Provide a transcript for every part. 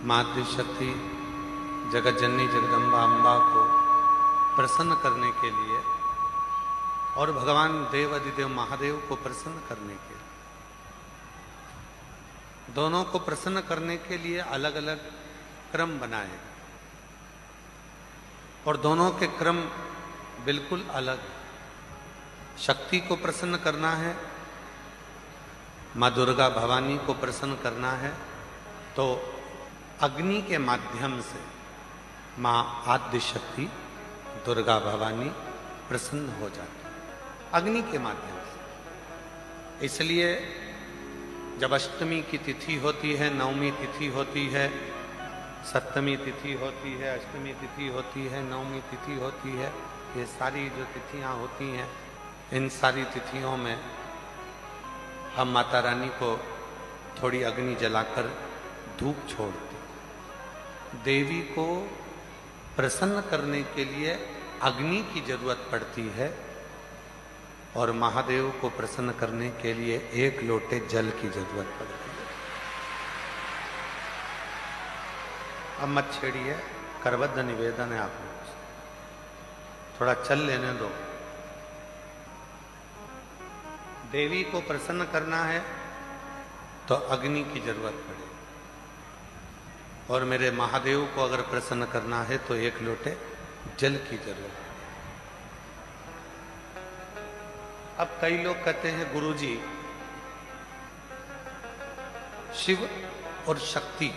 मातृ शक्ति जगत जननी जगदम्बा अम्बा को प्रसन्न करने के लिए और भगवान देव अधिदेव महादेव को प्रसन्न करने के लिए, दोनों को प्रसन्न करने के लिए अलग अलग क्रम बनाए और दोनों के क्रम बिल्कुल अलग। शक्ति को प्रसन्न करना है, माँ दुर्गा भवानी को प्रसन्न करना है तो अग्नि के माध्यम से माँ आद्य शक्ति दुर्गा भवानी प्रसन्न हो जाती है, अग्नि के माध्यम से। इसलिए जब अष्टमी की तिथि होती है, नवमी तिथि होती है, सप्तमी तिथि होती है, अष्टमी तिथि होती है, नवमी तिथि होती है, ये सारी जो तिथियां होती हैं, इन सारी तिथियों में हम माता रानी को थोड़ी अग्नि जलाकर धूप छोड़ते। देवी को प्रसन्न करने के लिए अग्नि की जरूरत पड़ती है और महादेव को प्रसन्न करने के लिए एक लोटे जल की जरूरत पड़ती है। अब मत छेड़िए, करबद्ध निवेदन है आप लोगों से, थोड़ा चल लेने दो। देवी को प्रसन्न करना है तो अग्नि की जरूरत पड़ेगी और मेरे महादेव को अगर प्रसन्न करना है तो एक लोटे जल की जरूरत है। अब कई लोग कहते हैं गुरुजी शिव और शक्ति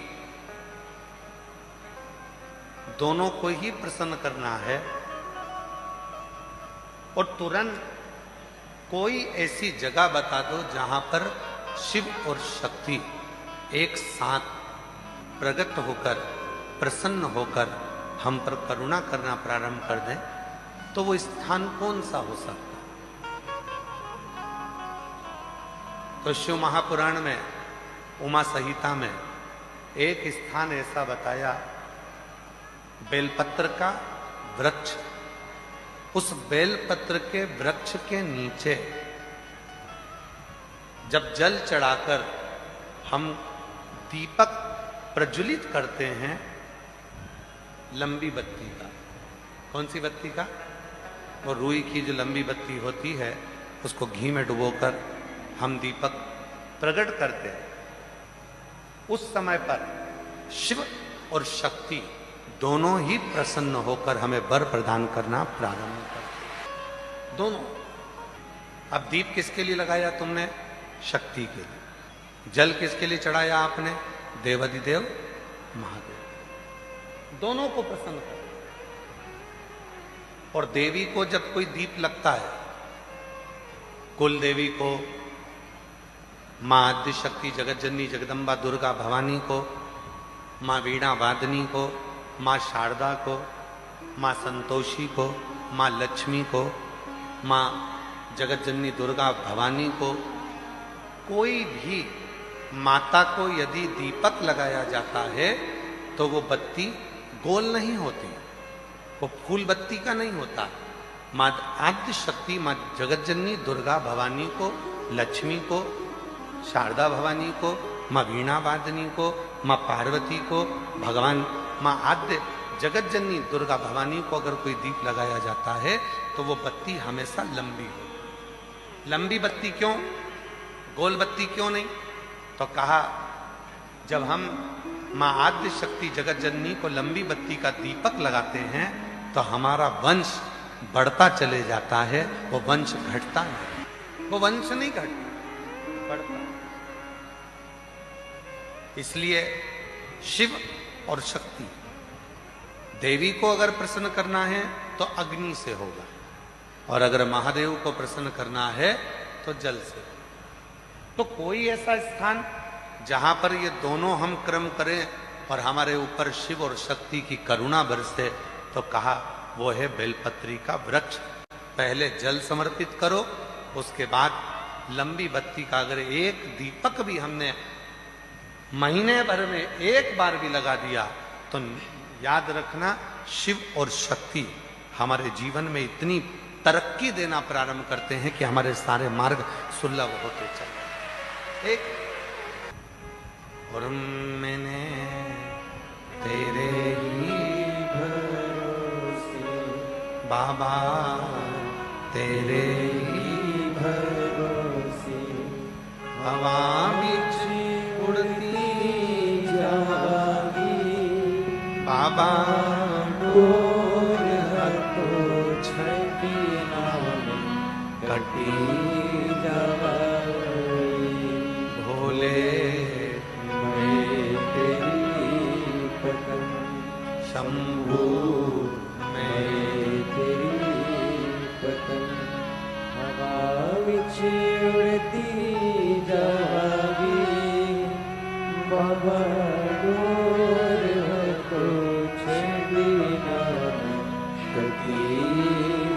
दोनों को ही प्रसन्न करना है और तुरंत कोई ऐसी जगह बता दो जहां पर शिव और शक्ति एक साथ प्रकट होकर प्रसन्न होकर हम पर करुणा करना प्रारंभ कर दें, तो वो स्थान कौन सा हो सकता है? तो शिव महापुराण में उमा संहिता में एक स्थान ऐसा बताया, बेलपत्र का वृक्ष। उस बेलपत्र के वृक्ष के नीचे जब जल चढ़ाकर हम दीपक प्रज्वलित करते हैं, लंबी बत्ती का, कौन सी बत्ती का? वो रुई की जो लंबी बत्ती होती है, उसको घी में डुबोकर हम दीपक प्रकट करते हैं। उस समय पर शिव और शक्ति दोनों ही प्रसन्न होकर हमें वर प्रदान करना प्रारंभ करते हैं, दोनों। अब दीप किसके लिए लगाया तुमने? शक्ति के लिए। जल किसके लिए चढ़ाया आपने? देवाधिदेव महादेव। दोनों को प्रसन्न कर। और देवी को जब कोई दीप लगता है, कुल देवी को, मां आद्य शक्ति जगत जननी जगदम्बा दुर्गा भवानी को, मां वीणा वादनी को, मां शारदा को, मां संतोषी को, मां लक्ष्मी को, मां जगत जननी दुर्गा भवानी को, कोई भी माता को यदि दीपक लगाया जाता है तो वो बत्ती गोल नहीं होती, वो फूल बत्ती का नहीं होता। मां आद्य शक्ति, मां जगत जननी दुर्गा भवानी को, लक्ष्मी को, शारदा भवानी को, मां वीणा वादनी को, मां पार्वती को, भगवान मां आद्य जगत जननी दुर्गा भवानी को अगर कोई दीप लगाया जाता है तो वो बत्ती हमेशा लंबी हो। लंबी बत्ती क्यों? गोल बत्ती क्यों नहीं? तो कहा जब हम मां आद्य शक्ति जगत जननी को लंबी बत्ती का दीपक लगाते हैं तो हमारा वंश बढ़ता चले जाता है, वो वंश घटता नहीं, वो वंश नहीं घटता, बढ़ता। इसलिए शिव और शक्ति, देवी को अगर प्रसन्न करना है तो अग्नि से होगा और अगर महादेव को प्रसन्न करना है तो जल से। तो कोई ऐसा स्थान जहां पर ये दोनों हम क्रम करें और हमारे ऊपर शिव और शक्ति की करुणा बरसे, तो कहा वो है बेलपत्री का वृक्ष। पहले जल समर्पित करो, उसके बाद लंबी बत्ती का अगर एक दीपक भी हमने महीने भर में एक बार भी लगा दिया तो याद रखना शिव और शक्ति हमारे जीवन में इतनी तरक्की देना प्रारंभ करते हैं कि हमारे सारे मार्ग सुलभ होते चले। एक और मैंने बाबा तेरे ही भरोसे हवा बिच उड़ती जागी बाबा डोर हको छठी नाम कटी जागी भोले मैं तेरी पतन शंभू मैं तेरी पतन हवा विच उड़ती जागी बाबा डोर हको छठी नाम कटी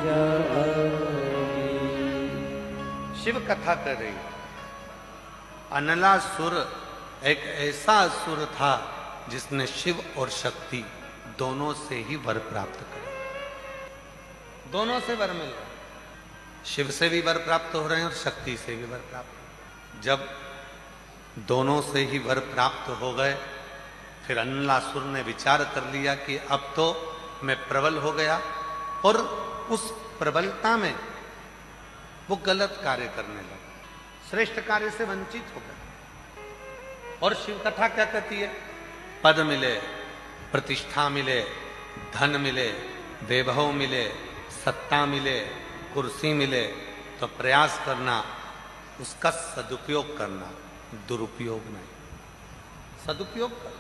जागी। शिव कथा कर रही है। अनलासुर एक ऐसा असुर था जिसने शिव और शक्ति दोनों से ही वर प्राप्त करे। दोनों से वर मिल रहे, शिव से भी वर प्राप्त हो रहे हैं और शक्ति से भी वर प्राप्त। जब दोनों से ही वर प्राप्त हो गए, फिर अनलासुर ने विचार कर लिया कि अब तो मैं प्रबल हो गया, और उस प्रबलता में वो गलत कार्य करने लगा, श्रेष्ठ कार्य से वंचित हो गया। और शिव कथा क्या कहती है? पद मिले, प्रतिष्ठा मिले, धन मिले, वैभव मिले, सत्ता मिले, कुर्सी मिले, तो प्रयास करना उसका सदुपयोग करना, दुरुपयोग नहीं। सदुपयोग कर,